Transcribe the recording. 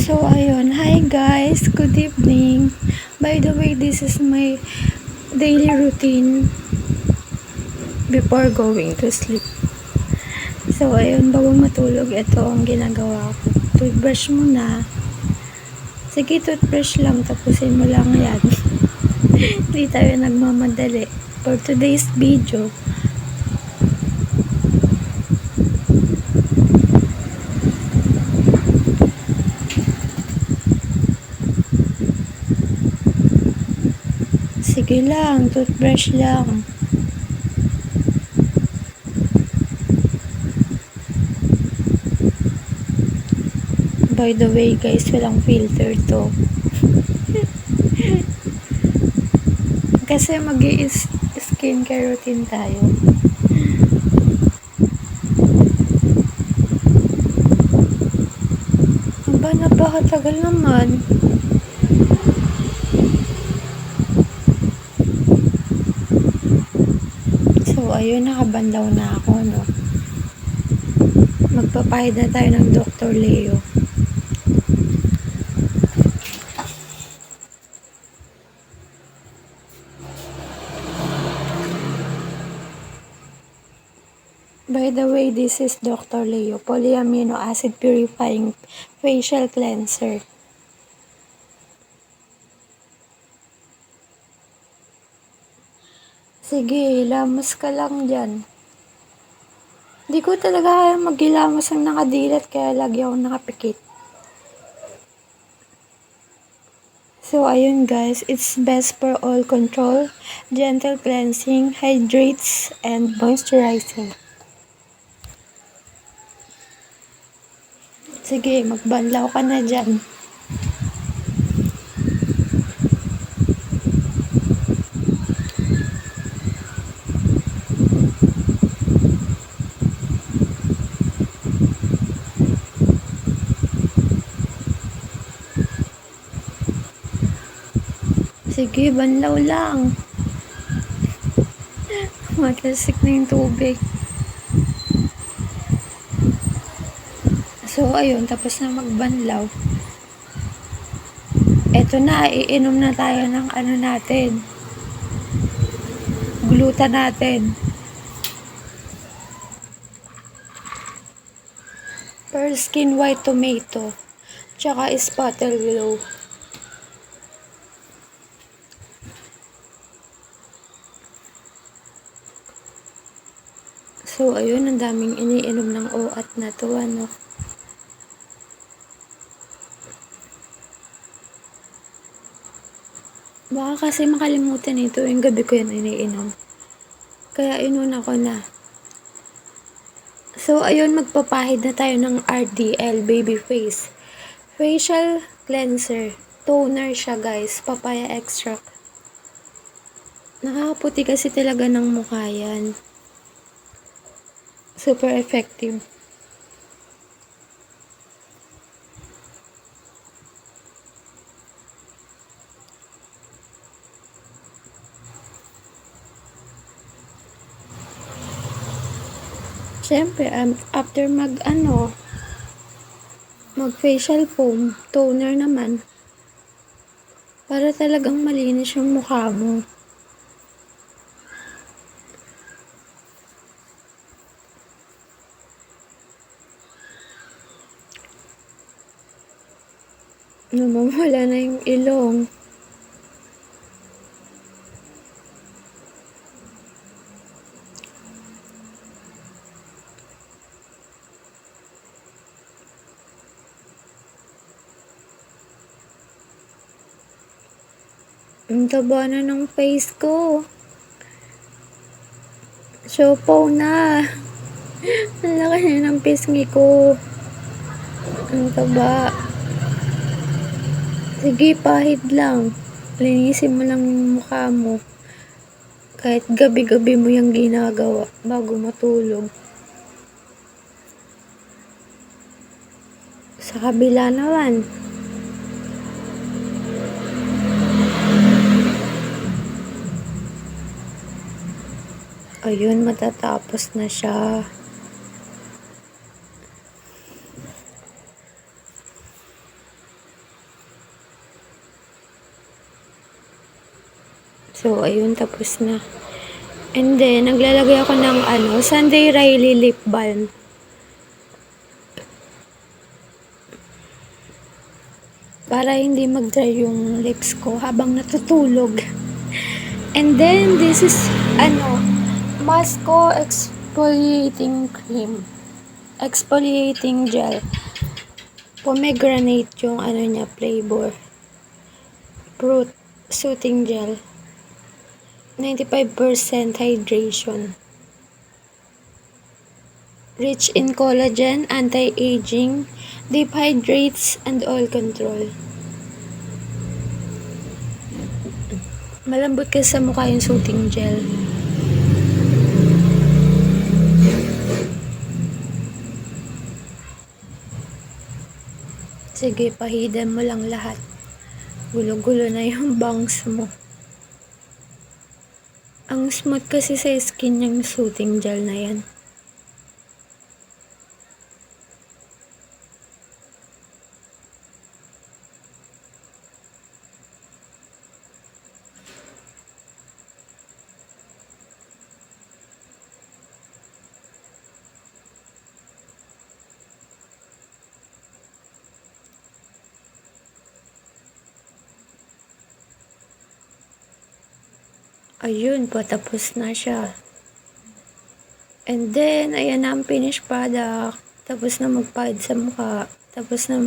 So, ayun. Hi guys! Good evening! By the way, this is my daily routine before going to sleep. So, ayun. Bago matulog, ito ang ginagawa ko. Toothbrush muna. Sige, toothbrush lang. Tapusin mo lang yan. Hindi tayo nagmamadali. For today's video, sige lang, toothbrush lang. By the way guys, walang filter to. Kasi mag-skincare routine tayo. Aba, napakatagal naman. So, ayun, nakabanlaw na ako, no? Magpapahid na tayo ng Dr. Leo. By the way, this is Dr. Leo Polyamino Acid Purifying Facial Cleanser. Sige, ilamos ka lang dyan. Hindi ko talaga kaya maghilamos ng nakadilat kaya lagi ako nakapikit. So, ayun guys, it's best for all control, gentle cleansing, hydrates, and moisturizing. Sige, magbanlaw ka na dyan. Sige, banlaw lang. Matasik na yung tubig. So, ayun, tapos na magbanlaw. Eto na, iinom na tayo ng ano natin. Gluta natin. Pearl Skin White Tomato. Tsaka Spotted Glow. So, ayun, ang daming iniinom ng OAT na to, ano. Baka kasi makalimutan ito, yung gabi ko yan iniinom. Kaya inuna ko na. So, ayun, magpapahid na tayo ng RDL Baby Face. Facial Cleanser. Toner siya, guys. Papaya extract. Nakakaputi kasi talaga ng mukha yan. Super effective. Siyempre, after mag facial foam, toner naman. Para talagang malinis yung mukha mo. Namamala na yung ilong. Ang taba na ng face ko. Siopaw na. Ang laki na ng pisngi ko. Ang taba. Sige, pahid lang. Linisin mo lang yung mukha mo. Kahit gabi-gabi mo yung ginagawa bago matulog. Sa kabila naman. Ayun, matatapos na siya. So, ayun, tapos na. And then, naglalagay ako ng Sunday Riley lip balm. Para hindi mag-dry yung lips ko habang natutulog. And then, this is, Masco Exfoliating Cream. Exfoliating Gel. Pomegranate yung niya, flavor. Fruit Soothing Gel. 95% hydration. Rich in collagen, anti-aging, deep hydrates, and oil control. Malambot kasi sa mukha yung soothing gel. Sige, pahidan mo lang lahat. Gulo-gulo na yung bangs mo. Ang smooth kasi sa skin yung soothing gel na yan. Ayun, patapos na siya. And then, ayan na ang finished product. Tapos na magpahid sa mukha. Tapos na